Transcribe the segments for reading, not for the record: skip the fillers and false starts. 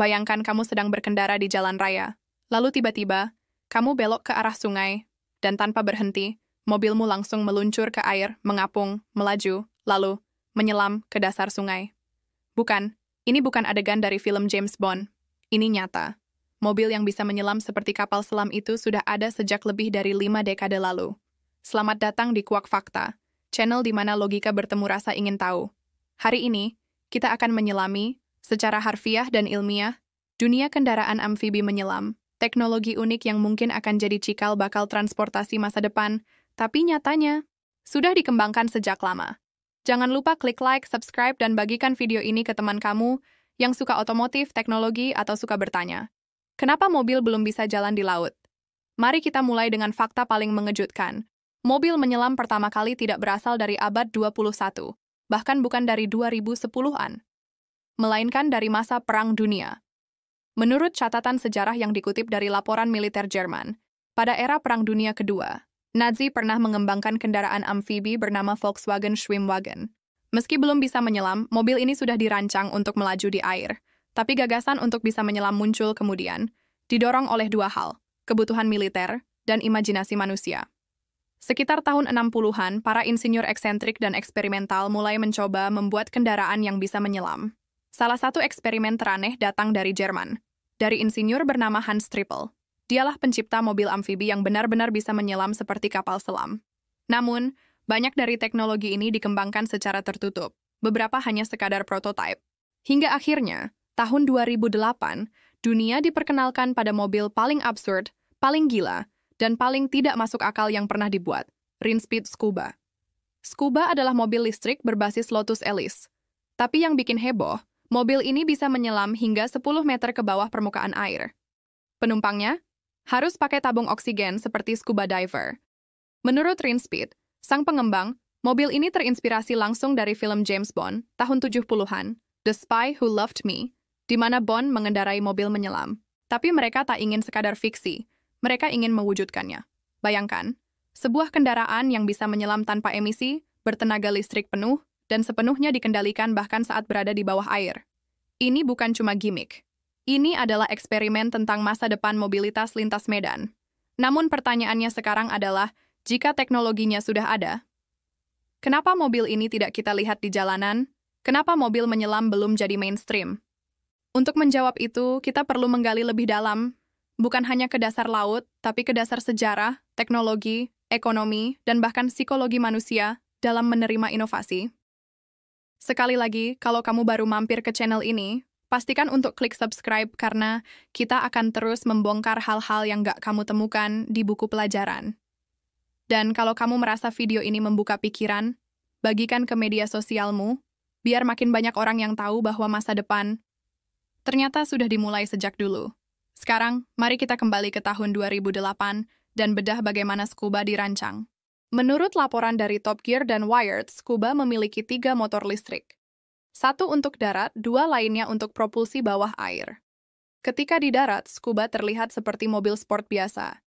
Bayangkan kamu sedang berkendara di jalan raya. Lalu tiba-tiba, kamu belok ke arah sungai, dan tanpa berhenti, mobilmu langsung meluncur ke air, mengapung, melaju, lalu menyelam ke dasar sungai. Bukan, ini bukan adegan dari film James Bond. Ini nyata. Mobil yang bisa menyelam seperti kapal selam itu sudah ada sejak lebih dari 5 dekade lalu. Selamat datang di Kuak Fakta, channel di mana logika bertemu rasa ingin tahu. Hari ini, kita akan menyelami, secara harfiah dan ilmiah, dunia kendaraan amfibi menyelam, teknologi unik yang mungkin akan jadi cikal bakal transportasi masa depan, tapi nyatanya sudah dikembangkan sejak lama. Jangan lupa klik like, subscribe, dan bagikan video ini ke teman kamu yang suka otomotif, teknologi, atau suka bertanya. Kenapa mobil belum bisa jalan di laut? Mari kita mulai dengan fakta paling mengejutkan. Mobil menyelam pertama kali tidak berasal dari abad 21, bahkan bukan dari 2010-an, melainkan dari masa Perang Dunia. Menurut catatan sejarah yang dikutip dari laporan militer Jerman, pada era Perang Dunia Kedua, Nazi pernah mengembangkan kendaraan amfibi bernama Volkswagen Schwimmwagen. Meski belum bisa menyelam, mobil ini sudah dirancang untuk melaju di air. Tapi gagasan untuk bisa menyelam muncul kemudian, didorong oleh dua hal, kebutuhan militer dan imajinasi manusia. Sekitar tahun 60-an, para insinyur eksentrik dan eksperimental mulai mencoba membuat kendaraan yang bisa menyelam. Salah satu eksperimen teraneh datang dari Jerman, dari insinyur bernama Hans Trippel. Dialah pencipta mobil amfibi yang benar-benar bisa menyelam seperti kapal selam. Namun, banyak dari teknologi ini dikembangkan secara tertutup, beberapa hanya sekadar prototipe. Hingga akhirnya, tahun 2008, dunia diperkenalkan pada mobil paling absurd, paling gila, dan paling tidak masuk akal yang pernah dibuat, Rinspeed Scuba. Scuba adalah mobil listrik berbasis Lotus Elise. Tapi yang bikin heboh, mobil ini bisa menyelam hingga 10 meter ke bawah permukaan air. Penumpangnya harus pakai tabung oksigen seperti scuba diver. Menurut Rinspeed, sang pengembang, mobil ini terinspirasi langsung dari film James Bond tahun 70-an, The Spy Who Loved Me, di mana Bond mengendarai mobil menyelam. Tapi mereka tak ingin sekadar fiksi, mereka ingin mewujudkannya. Bayangkan, sebuah kendaraan yang bisa menyelam tanpa emisi, bertenaga listrik penuh, dan sepenuhnya dikendalikan bahkan saat berada di bawah air. Ini bukan cuma gimmick. Ini adalah eksperimen tentang masa depan mobilitas lintas medan. Namun pertanyaannya sekarang adalah, jika teknologinya sudah ada, kenapa mobil ini tidak kita lihat di jalanan? Kenapa mobil menyelam belum jadi mainstream? Untuk menjawab itu, kita perlu menggali lebih dalam, bukan hanya ke dasar laut, tapi ke dasar sejarah, teknologi, ekonomi, dan bahkan psikologi manusia dalam menerima inovasi. Sekali lagi, kalau kamu baru mampir ke channel ini, pastikan untuk klik subscribe karena kita akan terus membongkar hal-hal yang gak kamu temukan di buku pelajaran. Dan kalau kamu merasa video ini membuka pikiran, bagikan ke media sosialmu, biar makin banyak orang yang tahu bahwa masa depan ternyata sudah dimulai sejak dulu. Sekarang, mari kita kembali ke tahun 2008 dan bedah bagaimana Scuba dirancang. Menurut laporan dari Top Gear dan Wired, Scuba memiliki 3 motor listrik. 1 untuk darat, 2 lainnya untuk propulsi bawah air. Ketika di darat, Scuba terlihat seperti mobil sport biasa.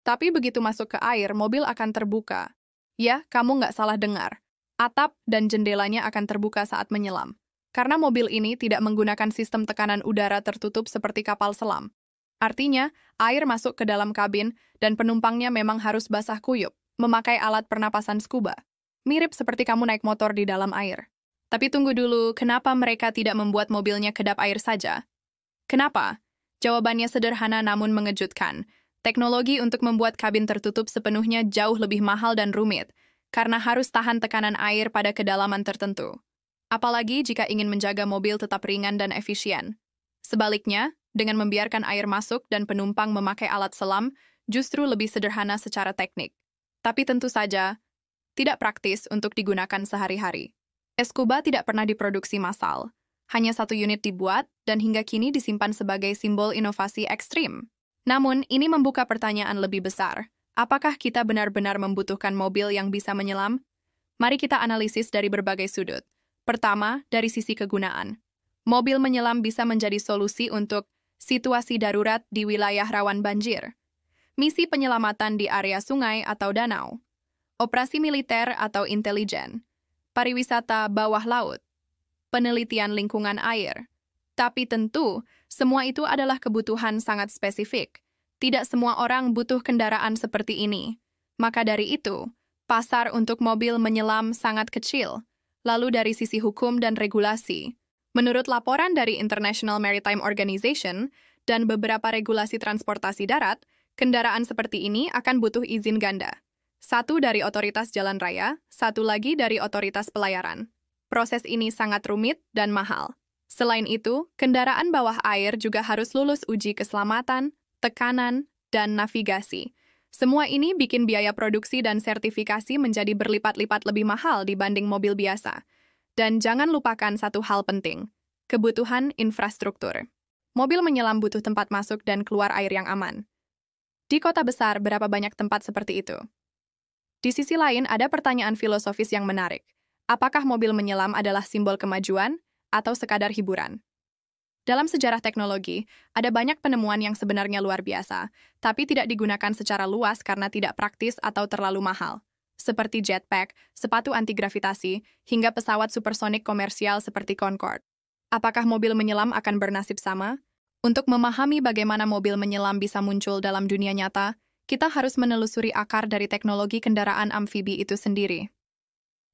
Tapi begitu masuk ke air, mobil akan terbuka. Ya, kamu nggak salah dengar. Atap dan jendelanya akan terbuka saat menyelam. Karena mobil ini tidak menggunakan sistem tekanan udara tertutup seperti kapal selam. Artinya, air masuk ke dalam kabin dan penumpangnya memang harus basah kuyup, memakai alat pernapasan Scuba. Mirip seperti kamu naik motor di dalam air. Tapi tunggu dulu, kenapa mereka tidak membuat mobilnya kedap air saja? Kenapa? Jawabannya sederhana namun mengejutkan. Teknologi untuk membuat kabin tertutup sepenuhnya jauh lebih mahal dan rumit, karena harus tahan tekanan air pada kedalaman tertentu. Apalagi jika ingin menjaga mobil tetap ringan dan efisien. Sebaliknya, dengan membiarkan air masuk dan penumpang memakai alat selam, justru lebih sederhana secara teknik. Tapi tentu saja, tidak praktis untuk digunakan sehari-hari. Scuba tidak pernah diproduksi massal. Hanya 1 unit dibuat, dan hingga kini disimpan sebagai simbol inovasi ekstrim. Namun, ini membuka pertanyaan lebih besar. Apakah kita benar-benar membutuhkan mobil yang bisa menyelam? Mari kita analisis dari berbagai sudut. Pertama, dari sisi kegunaan. Mobil menyelam bisa menjadi solusi untuk situasi darurat di wilayah rawan banjir, misi penyelamatan di area sungai atau danau, operasi militer atau intelijen, pariwisata bawah laut, penelitian lingkungan air. Tapi tentu, Semua itu adalah kebutuhan sangat spesifik. Tidak semua orang butuh kendaraan seperti ini. Maka dari itu, pasar untuk mobil menyelam sangat kecil. Lalu dari sisi hukum dan regulasi, menurut laporan dari International Maritime Organization dan beberapa regulasi transportasi darat, kendaraan seperti ini akan butuh izin ganda. Satu dari otoritas jalan raya, satu lagi dari otoritas pelayaran. Proses ini sangat rumit dan mahal. Selain itu, kendaraan bawah air juga harus lulus uji keselamatan, tekanan, dan navigasi. Semua ini bikin biaya produksi dan sertifikasi menjadi berlipat-lipat lebih mahal dibanding mobil biasa. Dan jangan lupakan satu hal penting, kebutuhan infrastruktur. Mobil menyelam butuh tempat masuk dan keluar air yang aman. Di kota besar, berapa banyak tempat seperti itu? Di sisi lain, ada pertanyaan filosofis yang menarik. Apakah mobil menyelam adalah simbol kemajuan atau sekadar hiburan? Dalam sejarah teknologi, ada banyak penemuan yang sebenarnya luar biasa, tapi tidak digunakan secara luas karena tidak praktis atau terlalu mahal. Seperti jetpack, sepatu anti-gravitasi, hingga pesawat supersonik komersial seperti Concorde. Apakah mobil menyelam akan bernasib sama? Untuk memahami bagaimana mobil menyelam bisa muncul dalam dunia nyata, kita harus menelusuri akar dari teknologi kendaraan amfibi itu sendiri.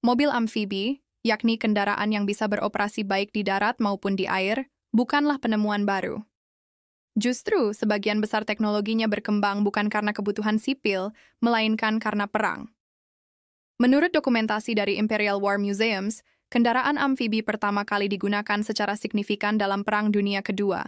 Mobil amfibi, yakni kendaraan yang bisa beroperasi baik di darat maupun di air, bukanlah penemuan baru. Justru, sebagian besar teknologinya berkembang bukan karena kebutuhan sipil, melainkan karena perang. Menurut dokumentasi dari Imperial War Museums, kendaraan amfibi pertama kali digunakan secara signifikan dalam Perang Dunia Kedua.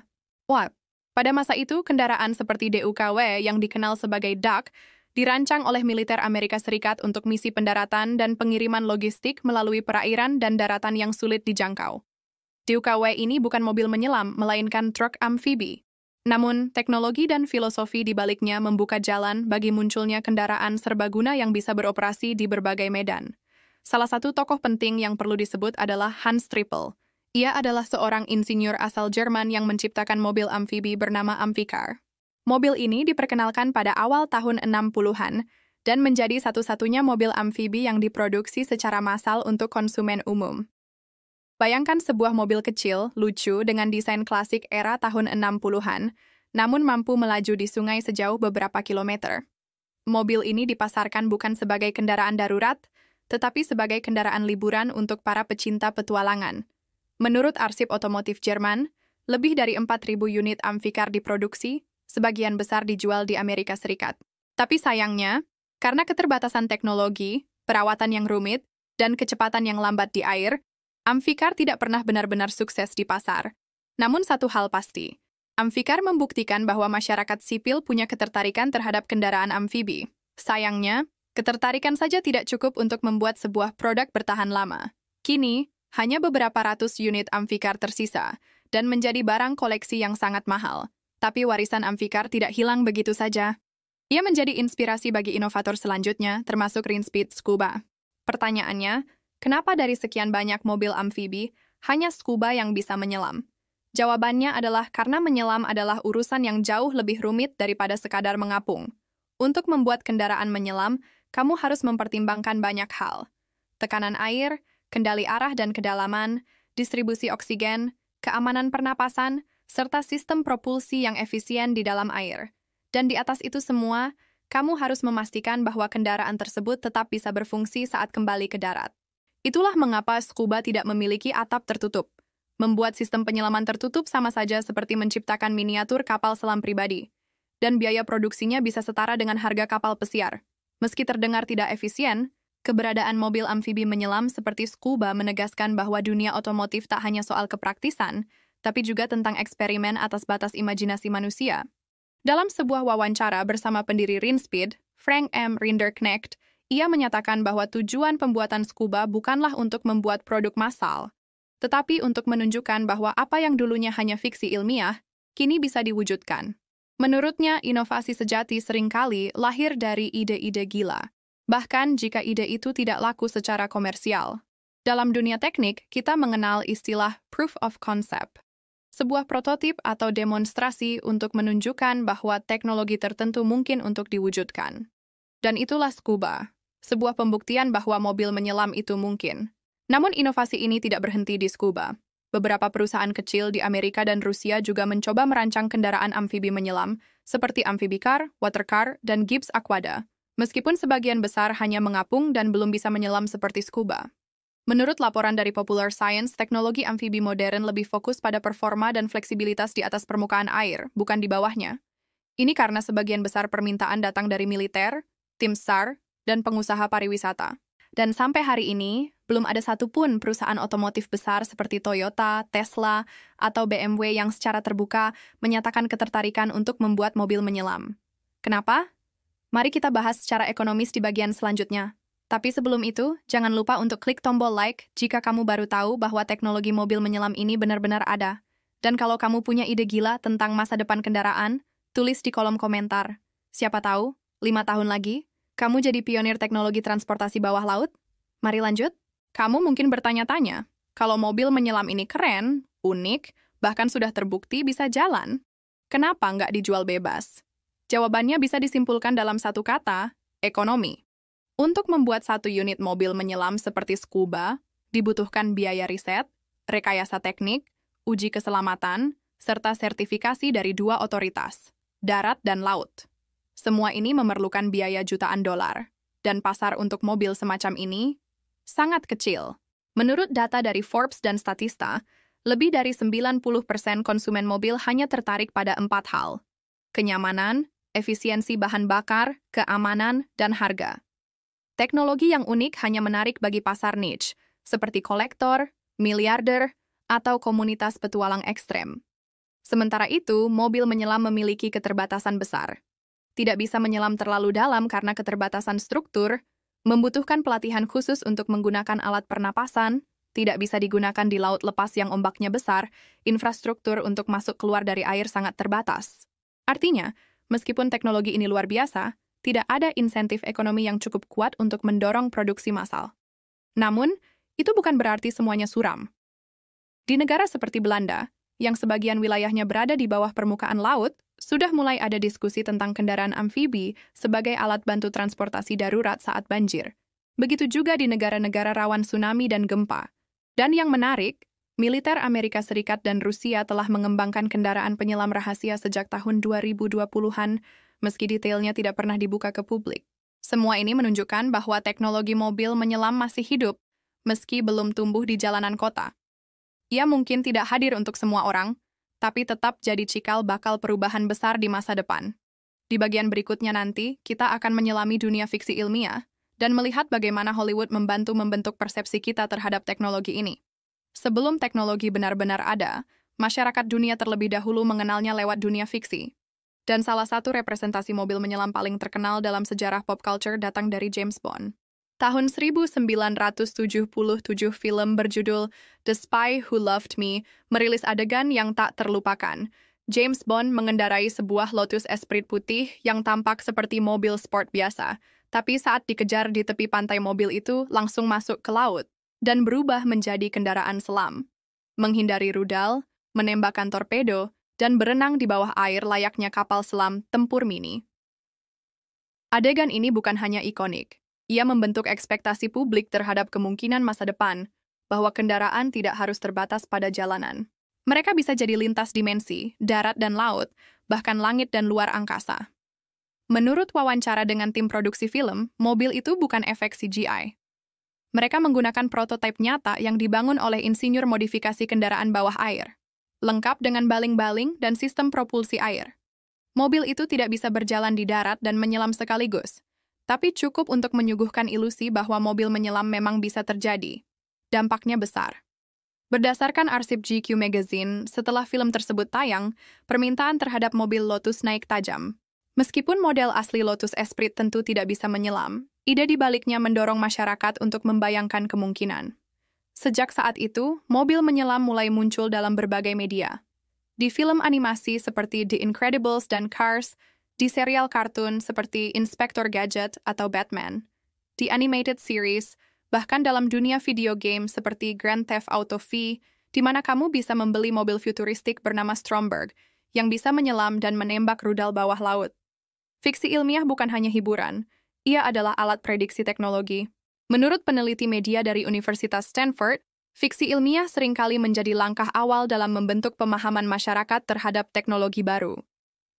Pada masa itu, kendaraan seperti DUKW yang dikenal sebagai DUK dirancang oleh militer Amerika Serikat untuk misi pendaratan dan pengiriman logistik melalui perairan dan daratan yang sulit dijangkau. DUKW ini bukan mobil menyelam, melainkan truk amfibi. Namun, teknologi dan filosofi di baliknya membuka jalan bagi munculnya kendaraan serbaguna yang bisa beroperasi di berbagai medan. Salah satu tokoh penting yang perlu disebut adalah Hans Trippel. Ia adalah seorang insinyur asal Jerman yang menciptakan mobil amfibi bernama Amficar. Mobil ini diperkenalkan pada awal tahun 60-an dan menjadi satu-satunya mobil amfibi yang diproduksi secara massal untuk konsumen umum. Bayangkan sebuah mobil kecil, lucu, dengan desain klasik era tahun 60-an, namun mampu melaju di sungai sejauh beberapa kilometer. Mobil ini dipasarkan bukan sebagai kendaraan darurat, tetapi sebagai kendaraan liburan untuk para pecinta petualangan. Menurut arsip otomotif Jerman, lebih dari 4.000 unit Amficar diproduksi, sebagian besar dijual di Amerika Serikat. Tapi sayangnya, karena keterbatasan teknologi, perawatan yang rumit, dan kecepatan yang lambat di air, Amficar tidak pernah benar-benar sukses di pasar. Namun satu hal pasti, Amficar membuktikan bahwa masyarakat sipil punya ketertarikan terhadap kendaraan amfibi. Sayangnya, ketertarikan saja tidak cukup untuk membuat sebuah produk bertahan lama. Kini, hanya beberapa ratus unit Amficar tersisa, dan menjadi barang koleksi yang sangat mahal. Tapi warisan Amficar tidak hilang begitu saja. Ia menjadi inspirasi bagi inovator selanjutnya, termasuk Rinspeed Scuba. Pertanyaannya, kenapa dari sekian banyak mobil amfibi, hanya Scuba yang bisa menyelam? Jawabannya adalah karena menyelam adalah urusan yang jauh lebih rumit daripada sekadar mengapung. Untuk membuat kendaraan menyelam, kamu harus mempertimbangkan banyak hal. Tekanan air, kendali arah dan kedalaman, distribusi oksigen, keamanan pernapasan, serta sistem propulsi yang efisien di dalam air. Dan di atas itu semua, kamu harus memastikan bahwa kendaraan tersebut tetap bisa berfungsi saat kembali ke darat. Itulah mengapa Scuba tidak memiliki atap tertutup. Membuat sistem penyelaman tertutup sama saja seperti menciptakan miniatur kapal selam pribadi. Dan biaya produksinya bisa setara dengan harga kapal pesiar. Meski terdengar tidak efisien, keberadaan mobil amfibi menyelam seperti Scuba menegaskan bahwa dunia otomotif tak hanya soal kepraktisan, tapi juga tentang eksperimen atas batas imajinasi manusia. Dalam sebuah wawancara bersama pendiri Rinspeed, Frank M. Rinderknecht, ia menyatakan bahwa tujuan pembuatan Scuba bukanlah untuk membuat produk massal, tetapi untuk menunjukkan bahwa apa yang dulunya hanya fiksi ilmiah, kini bisa diwujudkan. Menurutnya, inovasi sejati seringkali lahir dari ide-ide gila, bahkan jika ide itu tidak laku secara komersial. Dalam dunia teknik, kita mengenal istilah proof of concept, sebuah prototip atau demonstrasi untuk menunjukkan bahwa teknologi tertentu mungkin untuk diwujudkan. Dan itulah Scuba, sebuah pembuktian bahwa mobil menyelam itu mungkin. Namun inovasi ini tidak berhenti di Scuba. Beberapa perusahaan kecil di Amerika dan Rusia juga mencoba merancang kendaraan amfibi menyelam, seperti Amphibicar, Watercar, dan Gibbs Aquada, meskipun sebagian besar hanya mengapung dan belum bisa menyelam seperti scuba. Menurut laporan dari Popular Science, teknologi amfibi modern lebih fokus pada performa dan fleksibilitas di atas permukaan air, bukan di bawahnya. Ini karena sebagian besar permintaan datang dari militer, tim SAR, dan pengusaha pariwisata. Dan sampai hari ini, belum ada satupun perusahaan otomotif besar seperti Toyota, Tesla, atau BMW yang secara terbuka menyatakan ketertarikan untuk membuat mobil menyelam. Kenapa? Mari kita bahas secara ekonomis di bagian selanjutnya. Tapi sebelum itu, jangan lupa untuk klik tombol like jika kamu baru tahu bahwa teknologi mobil menyelam ini benar-benar ada. Dan kalau kamu punya ide gila tentang masa depan kendaraan, tulis di kolom komentar. Siapa tahu, 5 tahun lagi, kamu jadi pionir teknologi transportasi bawah laut? Mari lanjut. Kamu mungkin bertanya-tanya, kalau mobil menyelam ini keren, unik, bahkan sudah terbukti bisa jalan, kenapa nggak dijual bebas? Jawabannya bisa disimpulkan dalam satu kata, ekonomi. Untuk membuat satu unit mobil menyelam seperti scuba, dibutuhkan biaya riset, rekayasa teknik, uji keselamatan, serta sertifikasi dari 2 otoritas, darat dan laut. Semua ini memerlukan biaya jutaan dolar, dan pasar untuk mobil semacam ini sangat kecil. Menurut data dari Forbes dan Statista, lebih dari 90% konsumen mobil hanya tertarik pada 4 hal: kenyamanan, efisiensi bahan bakar, keamanan, dan harga. Teknologi yang unik hanya menarik bagi pasar niche, seperti kolektor, miliarder, atau komunitas petualang ekstrem. Sementara itu, mobil menyelam memiliki keterbatasan besar. Tidak bisa menyelam terlalu dalam karena keterbatasan struktur, membutuhkan pelatihan khusus untuk menggunakan alat pernapasan, tidak bisa digunakan di laut lepas yang ombaknya besar, infrastruktur untuk masuk keluar dari air sangat terbatas. Artinya, meskipun teknologi ini luar biasa, tidak ada insentif ekonomi yang cukup kuat untuk mendorong produksi massal. Namun, itu bukan berarti semuanya suram. Di negara seperti Belanda, yang sebagian wilayahnya berada di bawah permukaan laut, sudah mulai ada diskusi tentang kendaraan amfibi sebagai alat bantu transportasi darurat saat banjir. Begitu juga di negara-negara rawan tsunami dan gempa. Dan yang menarik, militer Amerika Serikat dan Rusia telah mengembangkan kendaraan penyelam rahasia sejak tahun 2020-an, meski detailnya tidak pernah dibuka ke publik. Semua ini menunjukkan bahwa teknologi mobil menyelam masih hidup, meski belum tumbuh di jalanan kota. Ia mungkin tidak hadir untuk semua orang, tapi tetap jadi cikal bakal perubahan besar di masa depan. Di bagian berikutnya nanti, kita akan menyelami dunia fiksi ilmiah dan melihat bagaimana Hollywood membantu membentuk persepsi kita terhadap teknologi ini. Sebelum teknologi benar-benar ada, masyarakat dunia terlebih dahulu mengenalnya lewat dunia fiksi. Dan salah satu representasi mobil menyelam paling terkenal dalam sejarah pop culture datang dari James Bond. Tahun 1977 film berjudul The Spy Who Loved Me merilis adegan yang tak terlupakan. James Bond mengendarai sebuah Lotus Esprit putih yang tampak seperti mobil sport biasa, tapi saat dikejar di tepi pantai mobil itu langsung masuk ke laut dan berubah menjadi kendaraan selam. Menghindari rudal, menembakkan torpedo, dan berenang di bawah air layaknya kapal selam tempur mini. Adegan ini bukan hanya ikonik. Ia membentuk ekspektasi publik terhadap kemungkinan masa depan, bahwa kendaraan tidak harus terbatas pada jalanan. Mereka bisa jadi lintas dimensi, darat dan laut, bahkan langit dan luar angkasa. Menurut wawancara dengan tim produksi film, mobil itu bukan efek CGI. Mereka menggunakan prototipe nyata yang dibangun oleh insinyur modifikasi kendaraan bawah air, lengkap dengan baling-baling dan sistem propulsi air. Mobil itu tidak bisa berjalan di darat dan menyelam sekaligus, tapi cukup untuk menyuguhkan ilusi bahwa mobil menyelam memang bisa terjadi. Dampaknya besar. Berdasarkan arsip GQ Magazine, setelah film tersebut tayang, permintaan terhadap mobil Lotus naik tajam. Meskipun model asli Lotus Esprit tentu tidak bisa menyelam, ide di baliknya mendorong masyarakat untuk membayangkan kemungkinan. Sejak saat itu, mobil menyelam mulai muncul dalam berbagai media. Di film animasi seperti The Incredibles dan Cars, di serial kartun seperti Inspector Gadget atau Batman, di animated series, bahkan dalam dunia video game seperti Grand Theft Auto V, di mana kamu bisa membeli mobil futuristik bernama Stromberg yang bisa menyelam dan menembak rudal bawah laut. Fiksi ilmiah bukan hanya hiburan, ia adalah alat prediksi teknologi. Menurut peneliti media dari Universitas Stanford, Fiksi ilmiah seringkali menjadi langkah awal dalam membentuk pemahaman masyarakat terhadap teknologi baru.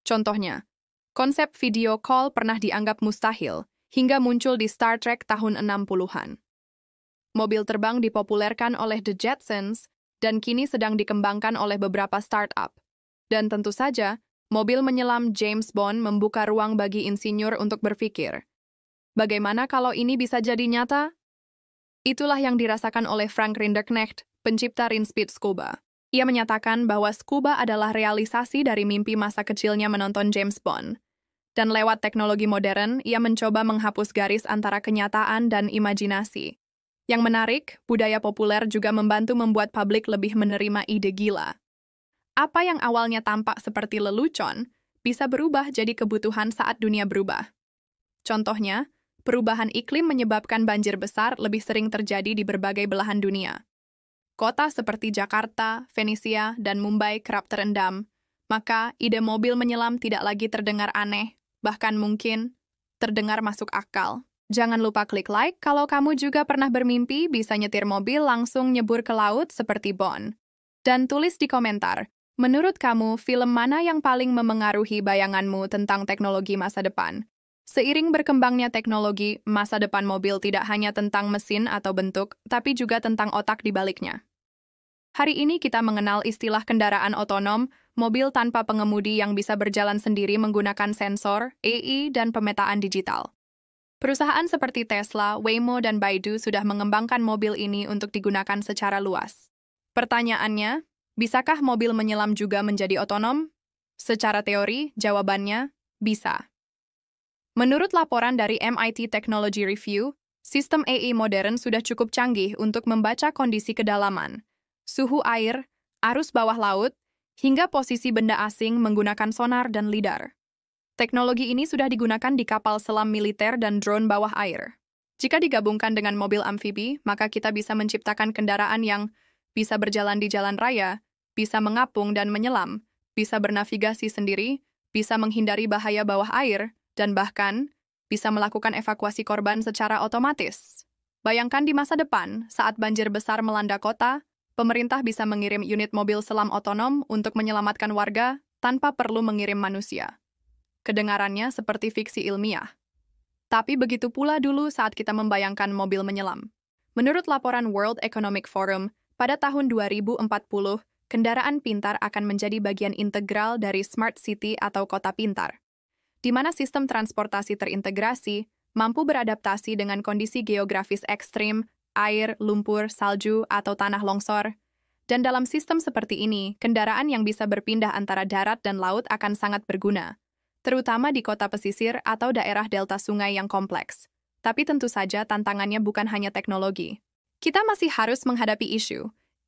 Contohnya, konsep video call pernah dianggap mustahil hingga muncul di Star Trek tahun 60-an. Mobil terbang dipopulerkan oleh The Jetsons dan kini sedang dikembangkan oleh beberapa startup. Dan tentu saja, mobil menyelam James Bond membuka ruang bagi insinyur untuk berpikir. Bagaimana kalau ini bisa jadi nyata? Itulah yang dirasakan oleh Frank Rinderknecht, pencipta Rinspeed Scuba. Ia menyatakan bahwa Scuba adalah realisasi dari mimpi masa kecilnya menonton James Bond. Dan lewat teknologi modern, ia mencoba menghapus garis antara kenyataan dan imajinasi. Yang menarik, budaya populer juga membantu membuat publik lebih menerima ide gila. Apa yang awalnya tampak seperti lelucon, bisa berubah jadi kebutuhan saat dunia berubah. Contohnya, perubahan iklim menyebabkan banjir besar lebih sering terjadi di berbagai belahan dunia. Kota seperti Jakarta, Venesia, dan Mumbai kerap terendam, maka ide mobil menyelam tidak lagi terdengar aneh, bahkan mungkin terdengar masuk akal. Jangan lupa klik like kalau kamu juga pernah bermimpi bisa nyetir mobil langsung nyebur ke laut seperti Bond. Dan tulis di komentar, menurut kamu film mana yang paling memengaruhi bayanganmu tentang teknologi masa depan? Seiring berkembangnya teknologi, masa depan mobil tidak hanya tentang mesin atau bentuk, tapi juga tentang otak di baliknya. Hari ini kita mengenal istilah kendaraan otonom, mobil tanpa pengemudi yang bisa berjalan sendiri menggunakan sensor, AI, dan pemetaan digital. Perusahaan seperti Tesla, Waymo, dan Baidu sudah mengembangkan mobil ini untuk digunakan secara luas. Pertanyaannya, bisakah mobil menyelam juga menjadi otonom? Secara teori, jawabannya, bisa. Menurut laporan dari MIT Technology Review, sistem AI modern sudah cukup canggih untuk membaca kondisi kedalaman, suhu air, arus bawah laut, hingga posisi benda asing menggunakan sonar dan lidar. Teknologi ini sudah digunakan di kapal selam militer dan drone bawah air. Jika digabungkan dengan mobil amfibi, maka kita bisa menciptakan kendaraan yang bisa berjalan di jalan raya, bisa mengapung dan menyelam, bisa bernavigasi sendiri, bisa menghindari bahaya bawah air, dan bahkan bisa melakukan evakuasi korban secara otomatis. Bayangkan di masa depan, saat banjir besar melanda kota, pemerintah bisa mengirim unit mobil selam otonom untuk menyelamatkan warga tanpa perlu mengirim manusia. Kedengarannya seperti fiksi ilmiah. Tapi begitu pula dulu saat kita membayangkan mobil menyelam. Menurut laporan World Economic Forum, pada tahun 2040, kendaraan pintar akan menjadi bagian integral dari smart city atau kota pintar, di mana sistem transportasi terintegrasi mampu beradaptasi dengan kondisi geografis ekstrim, air, lumpur, salju, atau tanah longsor. Dan dalam sistem seperti ini, kendaraan yang bisa berpindah antara darat dan laut akan sangat berguna, terutama di kota pesisir atau daerah delta sungai yang kompleks. Tapi tentu saja tantangannya bukan hanya teknologi. Kita masih harus menghadapi isu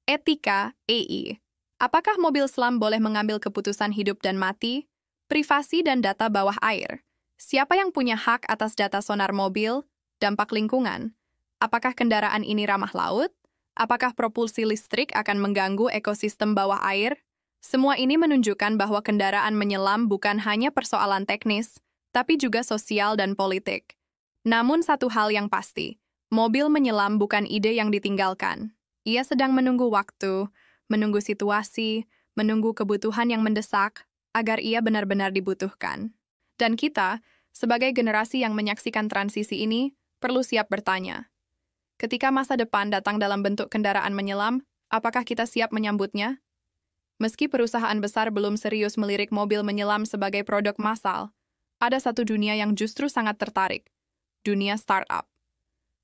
etika AI. Apakah mobil selam boleh mengambil keputusan hidup dan mati? Privasi dan data bawah air. Siapa yang punya hak atas data sonar mobil? Dampak lingkungan. Apakah kendaraan ini ramah laut? Apakah propulsi listrik akan mengganggu ekosistem bawah air? Semua ini menunjukkan bahwa kendaraan menyelam bukan hanya persoalan teknis, tapi juga sosial dan politik. Namun satu hal yang pasti, mobil menyelam bukan ide yang ditinggalkan. Ia sedang menunggu waktu, menunggu situasi, menunggu kebutuhan yang mendesak, agar ia benar-benar dibutuhkan. Dan kita, sebagai generasi yang menyaksikan transisi ini, perlu siap bertanya. Ketika masa depan datang dalam bentuk kendaraan menyelam, apakah kita siap menyambutnya? Meski perusahaan besar belum serius melirik mobil menyelam sebagai produk massal, ada satu dunia yang justru sangat tertarik, dunia startup.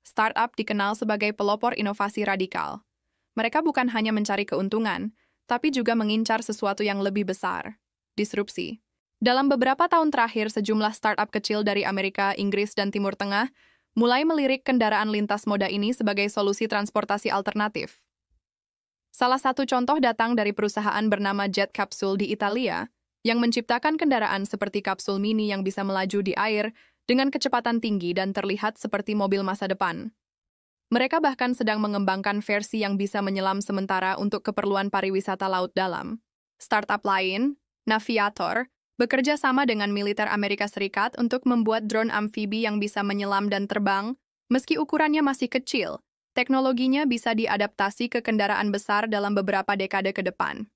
Startup dikenal sebagai pelopor inovasi radikal. Mereka bukan hanya mencari keuntungan, tapi juga mengincar sesuatu yang lebih besar. Disrupsi. Dalam beberapa tahun terakhir, sejumlah startup kecil dari Amerika, Inggris, dan Timur Tengah mulai melirik kendaraan lintas moda ini sebagai solusi transportasi alternatif. Salah satu contoh datang dari perusahaan bernama Jet Capsule di Italia, yang menciptakan kendaraan seperti kapsul mini yang bisa melaju di air dengan kecepatan tinggi dan terlihat seperti mobil masa depan. Mereka bahkan sedang mengembangkan versi yang bisa menyelam sementara untuk keperluan pariwisata laut dalam. Startup lain, Naviator, bekerja sama dengan militer Amerika Serikat untuk membuat drone amfibi yang bisa menyelam dan terbang. Meski ukurannya masih kecil, teknologinya bisa diadaptasi ke kendaraan besar dalam beberapa dekade ke depan.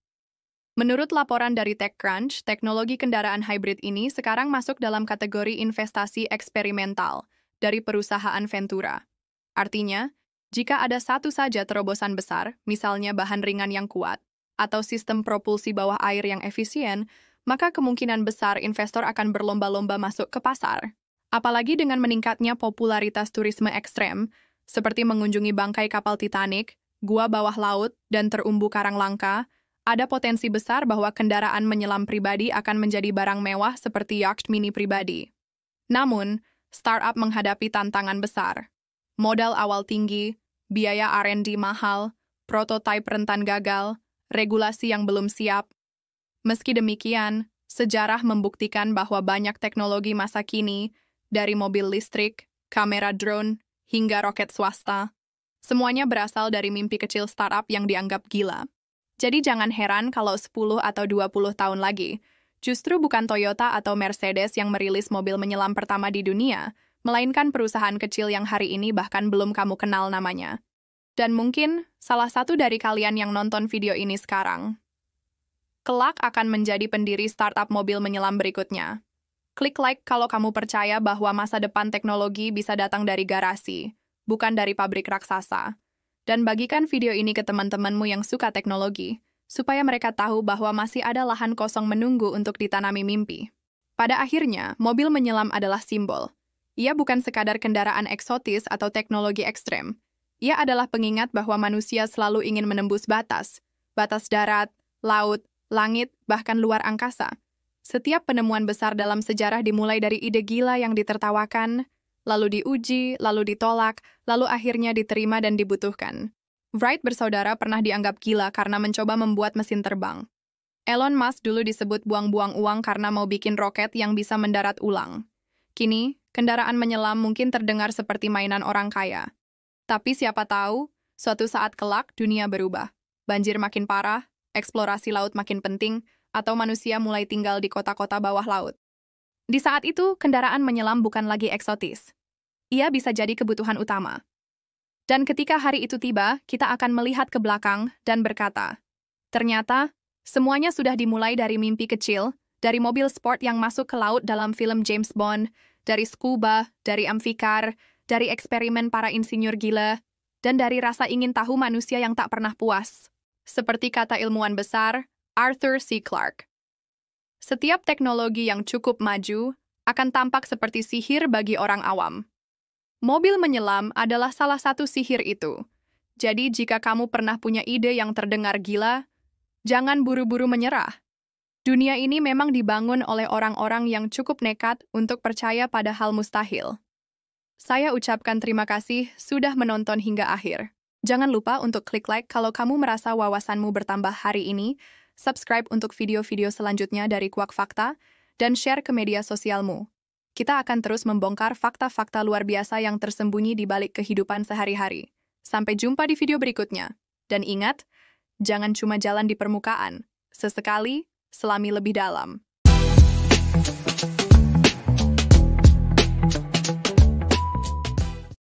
Menurut laporan dari TechCrunch, teknologi kendaraan hybrid ini sekarang masuk dalam kategori investasi eksperimental dari perusahaan Ventura. Artinya, jika ada satu saja terobosan besar, misalnya bahan ringan yang kuat, atau sistem propulsi bawah air yang efisien, maka kemungkinan besar investor akan berlomba-lomba masuk ke pasar. Apalagi dengan meningkatnya popularitas turisme ekstrem, seperti mengunjungi bangkai kapal Titanic, gua bawah laut, dan terumbu karang langka, ada potensi besar bahwa kendaraan menyelam pribadi akan menjadi barang mewah seperti yacht mini pribadi. Namun, startup menghadapi tantangan besar. Modal awal tinggi, biaya R&D mahal, prototipe rentan gagal, regulasi yang belum siap. Meski demikian, sejarah membuktikan bahwa banyak teknologi masa kini, dari mobil listrik, kamera drone, hingga roket swasta, semuanya berasal dari mimpi kecil startup yang dianggap gila. Jadi jangan heran kalau 10 atau 20 tahun lagi, justru bukan Toyota atau Mercedes yang merilis mobil menyelam pertama di dunia, melainkan perusahaan kecil yang hari ini bahkan belum kamu kenal namanya. Dan mungkin salah satu dari kalian yang nonton video ini sekarang, kelak akan menjadi pendiri startup mobil menyelam berikutnya. Klik like kalau kamu percaya bahwa masa depan teknologi bisa datang dari garasi, bukan dari pabrik raksasa. Dan bagikan video ini ke teman-temanmu yang suka teknologi, supaya mereka tahu bahwa masih ada lahan kosong menunggu untuk ditanami mimpi. Pada akhirnya, mobil menyelam adalah simbol. Ia bukan sekadar kendaraan eksotis atau teknologi ekstrem. Ia adalah pengingat bahwa manusia selalu ingin menembus batas darat, laut, langit, bahkan luar angkasa. Setiap penemuan besar dalam sejarah dimulai dari ide gila yang ditertawakan, lalu diuji, lalu ditolak, lalu akhirnya diterima dan dibutuhkan. Wright bersaudara pernah dianggap gila karena mencoba membuat mesin terbang. Elon Musk dulu disebut buang-buang uang karena mau bikin roket yang bisa mendarat ulang. Kini, kendaraan menyelam mungkin terdengar seperti mainan orang kaya. Tapi siapa tahu, suatu saat kelak dunia berubah. Banjir makin parah, eksplorasi laut makin penting, atau manusia mulai tinggal di kota-kota bawah laut. Di saat itu, kendaraan menyelam bukan lagi eksotis. Ia bisa jadi kebutuhan utama. Dan ketika hari itu tiba, kita akan melihat ke belakang dan berkata, ternyata, semuanya sudah dimulai dari mimpi kecil, dari mobil sport yang masuk ke laut dalam film James Bond, dari scuba, dari amphicar, dari eksperimen para insinyur gila, dan dari rasa ingin tahu manusia yang tak pernah puas. Seperti kata ilmuwan besar, Arthur C. Clarke. Setiap teknologi yang cukup maju akan tampak seperti sihir bagi orang awam. Mobil menyelam adalah salah satu sihir itu. Jadi jika kamu pernah punya ide yang terdengar gila, jangan buru-buru menyerah. Dunia ini memang dibangun oleh orang-orang yang cukup nekat untuk percaya pada hal mustahil. Saya ucapkan terima kasih sudah menonton hingga akhir. Jangan lupa untuk klik like kalau kamu merasa wawasanmu bertambah hari ini, subscribe untuk video-video selanjutnya dari Kuak Fakta, dan share ke media sosialmu. Kita akan terus membongkar fakta-fakta luar biasa yang tersembunyi di balik kehidupan sehari-hari. Sampai jumpa di video berikutnya. Dan ingat, jangan cuma jalan di permukaan. Sesekali, selami lebih dalam.